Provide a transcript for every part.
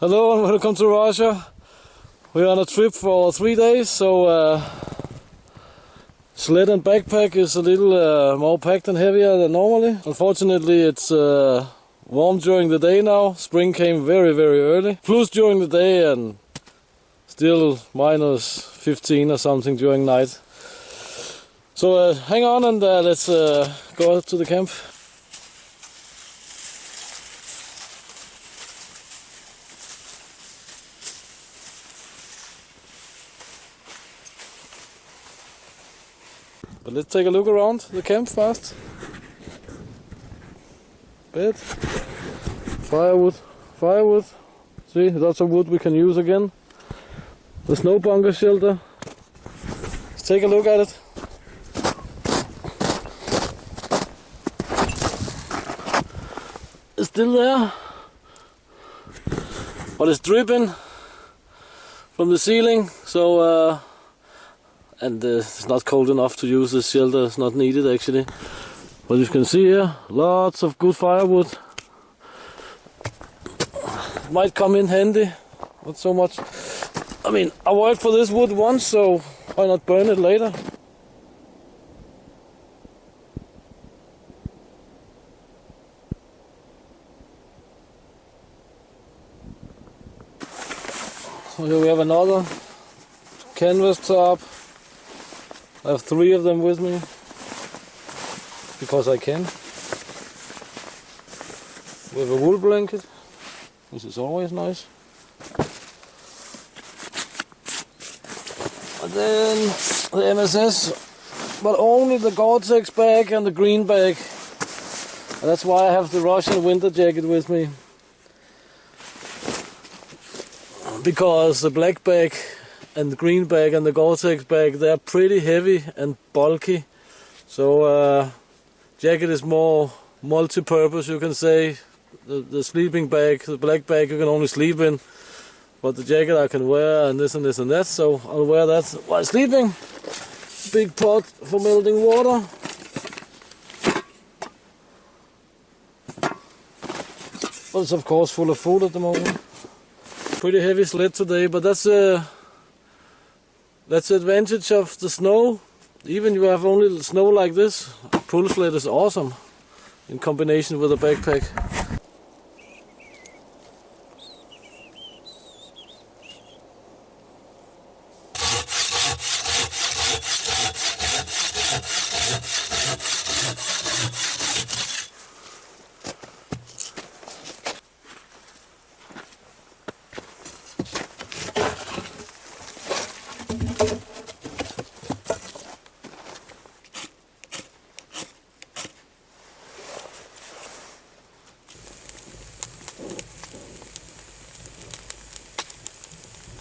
Hello and welcome to Russia. We're on a trip for 3 days, so sled and backpack is a little more packed and heavier than normally. Unfortunately, it's warm during the day now. Spring came very early. Plus during the day and still minus 15 or something during night. So hang on and let's go to the camp. But let's take a look around the camp first. Bed, firewood. See, lots of wood we can use again. The snow bunker shelter. Let's take a look at it. It's still there, but it's dripping from the ceiling, so and it's not cold enough to use this shelter. It's not needed actually, but you can see here lots of good firewood. Might come in handy, not so much. I mean, I worked for this wood once, so why not burn it later? So here we have another canvas top. I have 3 of them with me because I can. We have a wool blanket, which is always nice. And then the MSS, but only the Gore-Tex bag and the green bag. And that's why I have the Russian winter jacket with me. Because the black bag and the green bag and the Gore-Tex bag, they're pretty heavy and bulky. So jacket is more multi-purpose, you can say. The sleeping bag, the black bag, you can only sleep in. But the jacket I can wear and this and this and that, so I'll wear that while sleeping. Big pot for melting water. But it's of course full of food at the moment. Pretty heavy sled today, but that's the advantage of the snow. Even if you have only snow like this, a pull sled is awesome in combination with a backpack.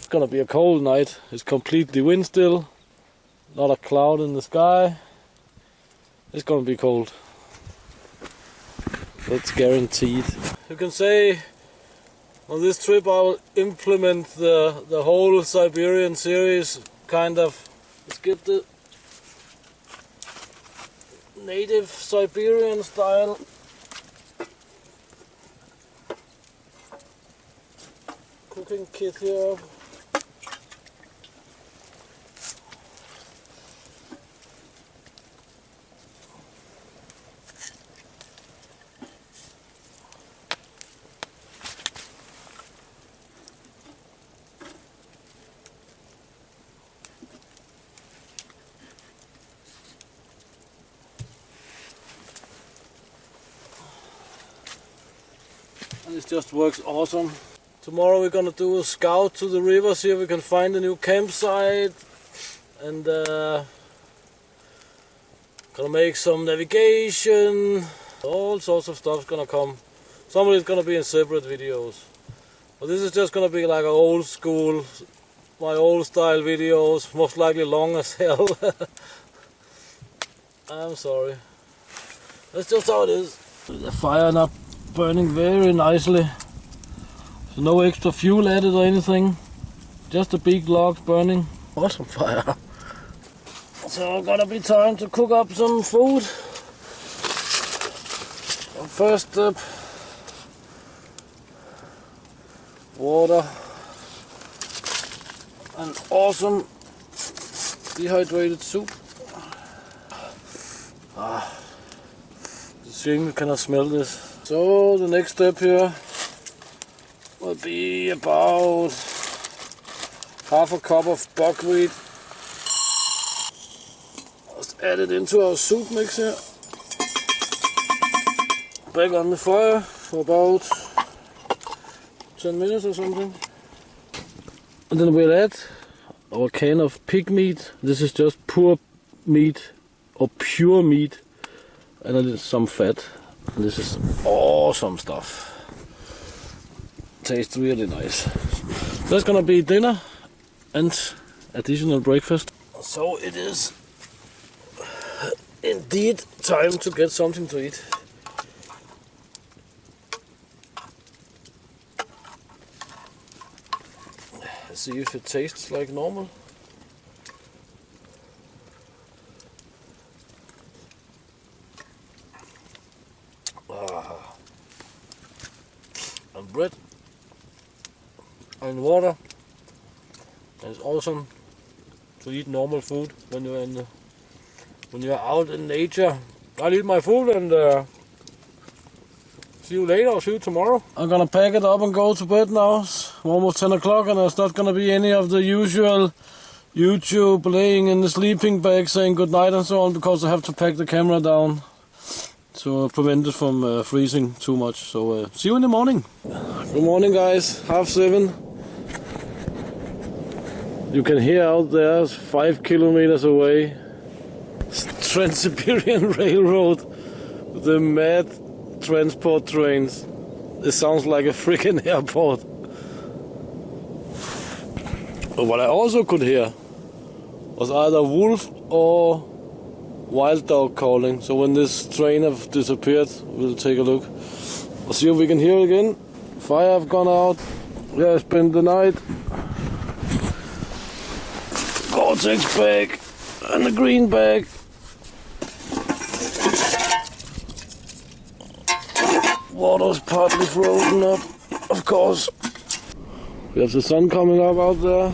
It's gonna be a cold night. It's completely wind still, not a cloud in the sky. It's gonna be cold. That's guaranteed. You can say on this trip I will implement the whole Siberian series, kind of. Let's get the native Siberian style. Cooking kit here. And it just works awesome. Tomorrow we're gonna do a scout to the river, see if we can find a new campsite, and gonna make some navigation. All sorts of stuff's gonna come. Some of it's gonna be in separate videos, but this is just gonna be like an old school, my old style videos, most likely long as hell. I'm sorry. That's just how it is. The fire not burning very nicely. So no extra fuel added or anything. Just a big log burning. Awesome fire. So gonna be time to cook up some food. First step, water, and awesome dehydrated soup. The shame cannot smell this. So the next step here will be about half a cup of buckwheat. Just add it into our soup mix here. Back on the fire for about 10 minutes or something. And then we'll add our can of pig meat. This is just poor meat or pure meat, and a little some fat. And this is awesome stuff. Tastes really nice. That's gonna be dinner and additional breakfast. So it is indeed time to get something to eat. Let's see if it tastes like normal. And bread and water. It's awesome to eat normal food when you're out in nature. I'll eat my food and see you later or see you tomorrow. I'm gonna pack it up and go to bed now. It's almost 10 o'clock and there's not gonna be any of the usual YouTube laying in the sleeping bag saying goodnight and so on, because I have to pack the camera down to prevent it from freezing too much. So see you in the morning. Good morning guys, 6:30. You can hear out there 5 kilometers away, Trans-Siberian Railroad, the mad transport trains. It sounds like a freaking airport. But what I also could hear was either wolf or wild dog calling. So when this train have disappeared, we'll take a look. We'll see if we can hear it again. Fire have gone out. Yeah, I spent the night. Gore-Tex bag and a green bag. Water's partly frozen up, of course. We have the sun coming up out there.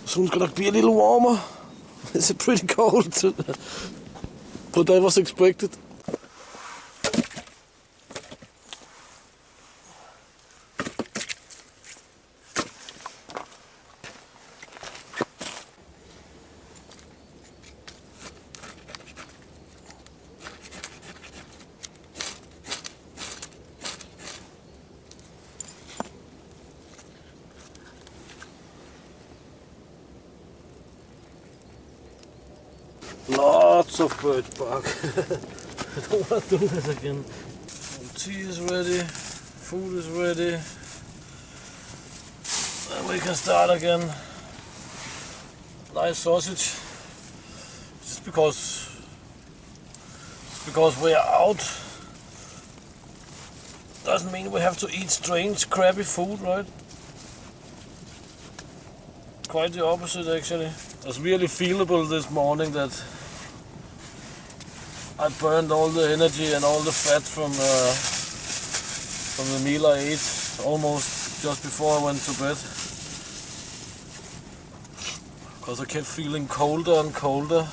Soon it's gonna be a little warmer. It's pretty cold, but that was expected. Lots of birch bark. I don't want to do this again. Tea is ready, food is ready, and we can start again. Nice sausage. Just because we are out doesn't mean we have to eat strange, crappy food, right? Quite the opposite actually. It was really feelable this morning that I burned all the energy and all the fat from the meal I ate almost just before I went to bed. Because I kept feeling colder and colder,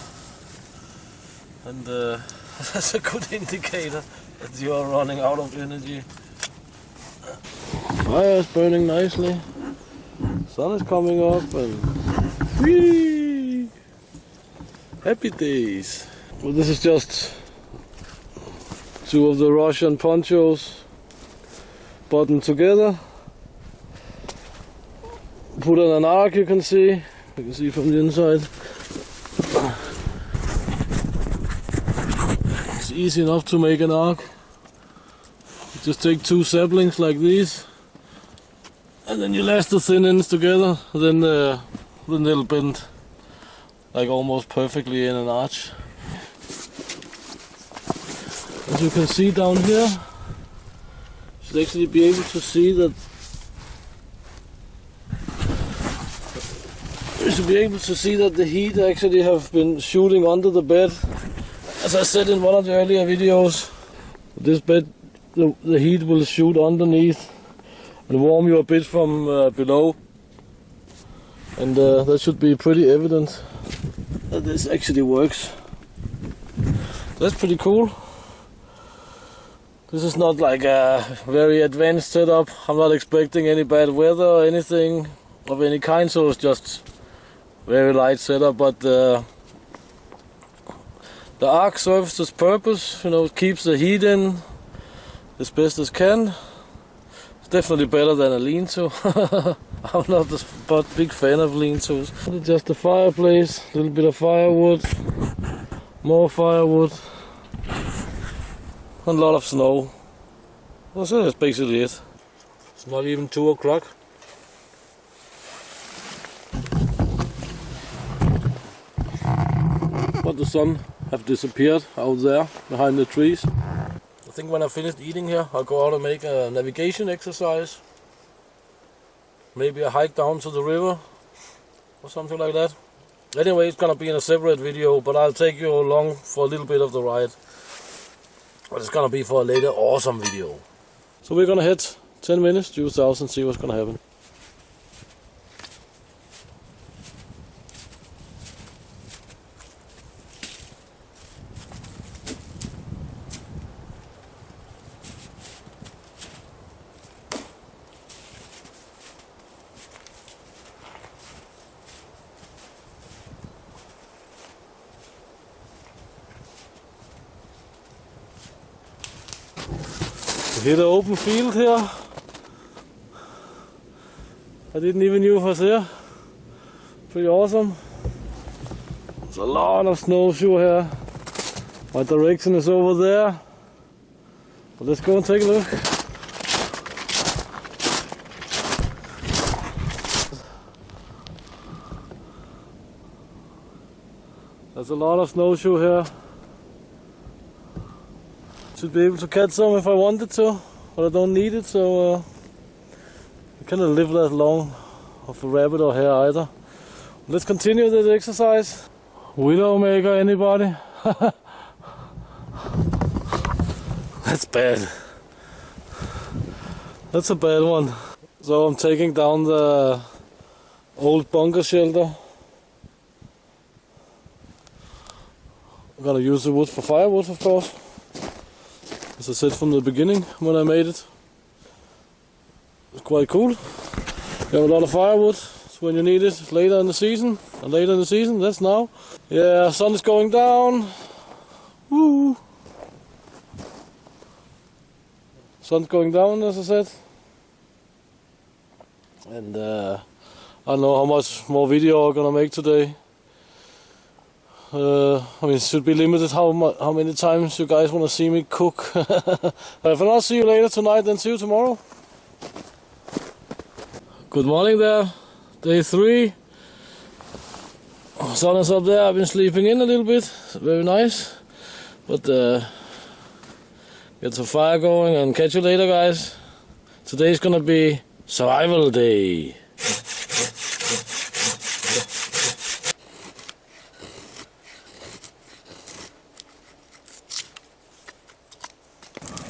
and that's a good indicator that you are running out of energy. Fire is burning nicely. Sun is coming up and whee! Happy days. Well, this is just 2 of the Russian ponchos buttoned together. Put on an arc, you can see from the inside. It's easy enough to make an arc. You just take 2 saplings like these, and then you lash the thin ends together. Then they'll bend like almost perfectly in an arch. As you can see down here, you should actually be able to see that. You should be able to see that the heat actually have been shooting under the bed. As I said in one of the earlier videos, this bed, the heat will shoot underneath and warm you a bit from below. And that should be pretty evident that this actually works. That's pretty cool. This is not like a very advanced setup. I'm not expecting any bad weather or anything of any kind, so it's just very light setup. But the ark serves its purpose. You know, it keeps the heat in as best as can. It's definitely better than a lean-to. I'm not a big fan of lean-tos. Just a fireplace, a little bit of firewood, more firewood, and a lot of snow. Well, so that's basically it. It's not even 2 o'clock. But the sun have disappeared out there behind the trees. I think when I finished eating here, I'll go out and make a navigation exercise. Maybe a hike down to the river or something like that. Anyway, it's gonna be in a separate video, but I'll take you along for a little bit of the ride. But it's gonna be for a later awesome video. So we're gonna head 10 minutes due south and see what's gonna happen. We hit an open field here. I didn't even know it was here. Pretty awesome. There's a lot of snowshoe here. My direction is over there. But let's go and take a look. There's a lot of snowshoe here. Should be able to catch some if I wanted to, but I don't need it, so I cannot live that long of a rabbit or hare either. Let's continue this exercise. Widowmaker, anybody? That's bad. That's a bad one. So I'm taking down the old bunker shelter. I'm gonna use the wood for firewood, of course. As I said from the beginning when I made it. It's quite cool. You have a lot of firewood. It's when you need it later in the season. And later in the season, that's now. Yeah, sun is going down. Woo! Sun's going down, as I said. And I don't know how much more video I'm gonna make today. I mean, it should be limited how many times you guys want to see me cook. If I not see you later tonight, then see you tomorrow. Good morning there. Day 3. Sun is up there. I've been sleeping in a little bit. Very nice. But get some fire going and catch you later, guys. Today's gonna be survival day.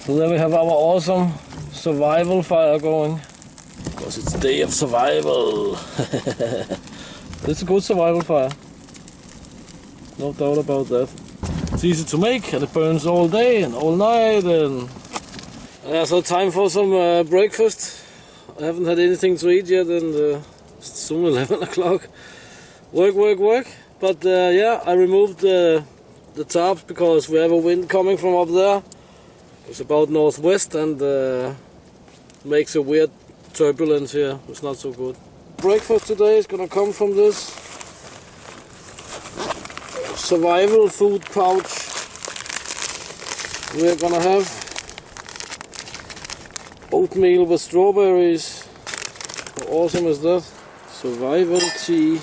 So there we have our awesome survival fire going. Because it's day of survival. It's a good survival fire. No doubt about that. It's easy to make and it burns all day and all night. And so time for some breakfast. I haven't had anything to eat yet and it's soon 11 o'clock. Work. But yeah, I removed the tarps because we have a wind coming from up there. It's about northwest and makes a weird turbulence here. It's not so good. Breakfast today is gonna come from this survival food pouch. We're gonna have oatmeal with strawberries. How awesome is that? Survival tea.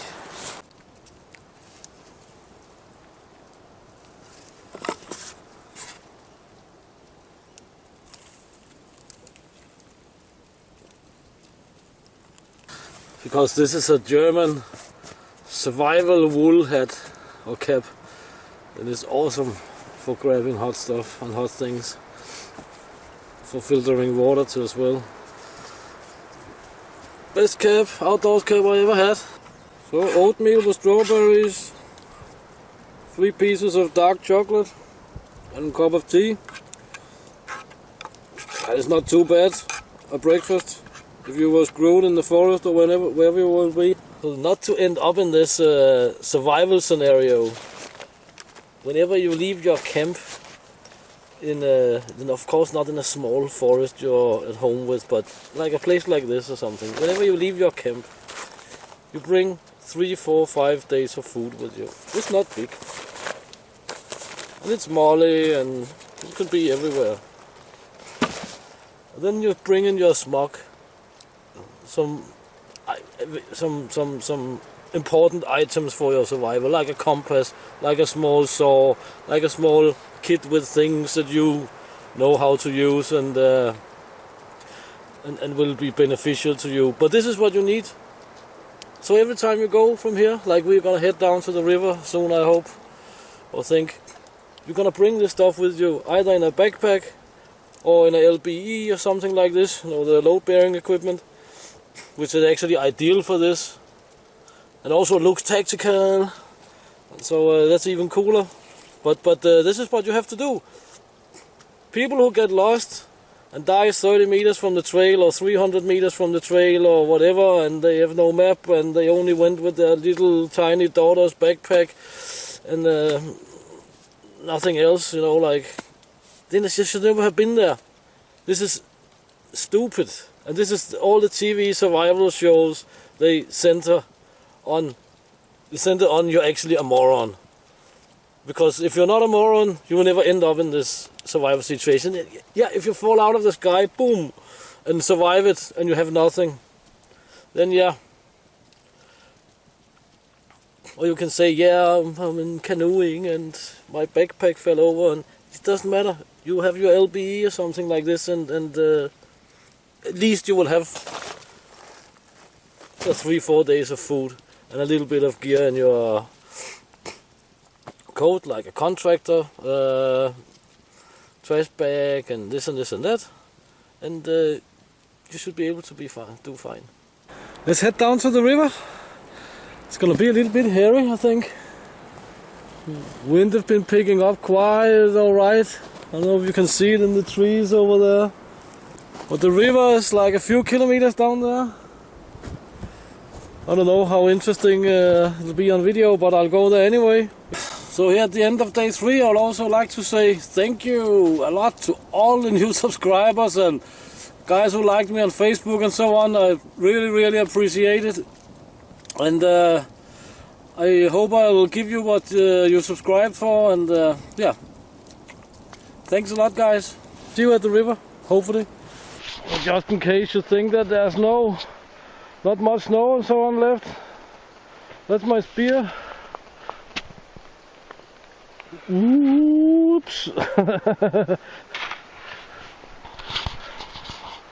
Because this is a German survival wool hat or cap. It is awesome for grabbing hot stuff and hot things. For filtering water too as well. Best camp, outdoors camp I ever had. So oatmeal with strawberries, 3 pieces of dark chocolate, and a cup of tea. That is not too bad a breakfast if you were screwed in the forest or wherever you will be. So not to end up in this survival scenario. Whenever you leave your camp, of course not in a small forest you're at home with, but like a place like this or something. Whenever you leave your camp, you bring 3, 4, 5 days of food with you. It's not big, and it's smally, and it could be everywhere. And then you bring in your smock, some important items for your survival, like a compass, like a small saw, like a small kit with things that you know how to use and will be beneficial to you. But this is what you need. So every time you go from here, like we're gonna head down to the river soon, I hope, or think, you're gonna bring this stuff with you, either in a backpack or in a LBE or something like this, you know, the load-bearing equipment, which is actually ideal for this, and also looks tactical, so that's even cooler. But this is what you have to do. People who get lost and die 30 meters from the trail or 300 meters from the trail or whatever, and they have no map and they only went with their little tiny daughter's backpack and nothing else, you know, like, then they should never have been there. This is stupid. And this is all the TV survival shows they center on. You're actually a moron. Because if you're not a moron, you will never end up in this survival situation. Yeah, if you fall out of the sky, boom, and survive it, and you have nothing, then yeah. Or you can say, yeah, I'm in canoeing and my backpack fell over, and it doesn't matter. You have your LBE or something like this, and at least you will have 3-4 days of food and a little bit of gear in your coat, like a contractor, trash bag, and this and this and that, and you should be able to do fine. Let's head down to the river. It's gonna be a little bit hairy, I think. Wind have been picking up quite alright. I don't know if you can see it in the trees over there. But the river is like a few kilometers down there. I don't know how interesting it'll be on video, but I'll go there anyway. So here at the end of day 3, I'd also like to say thank you a lot to all the new subscribers and guys who liked me on Facebook and so on. I really appreciate it. And I hope I will give you what you subscribed for, and yeah. Thanks a lot, guys. See you at the river, hopefully. And just in case you think that there's not much snow and so on left, that's my spear. Oops.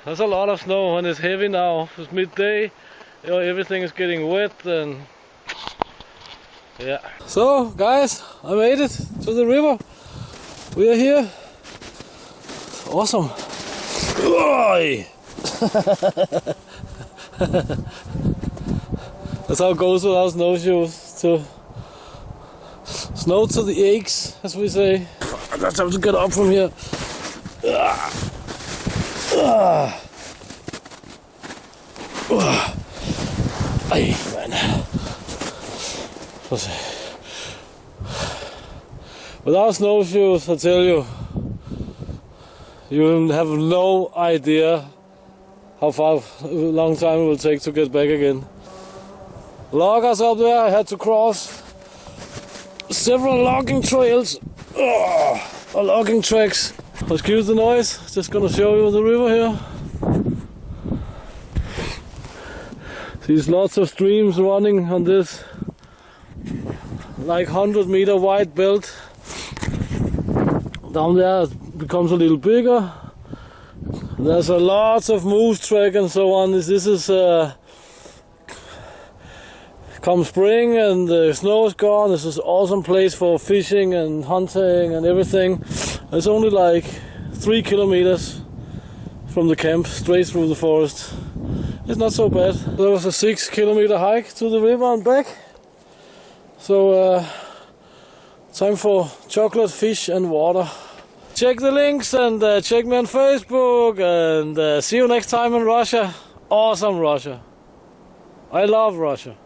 There's a lot of snow and it's heavy now. It's midday, you know, everything is getting wet, and yeah. So guys, I made it to the river. We are here. Awesome. That's how it goes with our snowshoes. Snow to the aches, as we say. I just have to get up from here. Ay, man. Without snowshoes, I tell you, you will have no idea how long time it will take to get back again. Loggers up there, I had to cross several logging trails, or logging tracks. Excuse the noise, just gonna show you the river here. There's lots of streams running on this like 100-meter wide belt. Down there it becomes a little bigger. There's a lot of moose track and so on. This is come spring and the snow is gone. This is an awesome place for fishing and hunting and everything. It's only like 3 kilometers from the camp, straight through the forest. It's not so bad. There was a 6-kilometer hike to the river and back. So time for chocolate, fish and water. Check the links and check me on Facebook, and see you next time in Russia. Awesome Russia. I love Russia.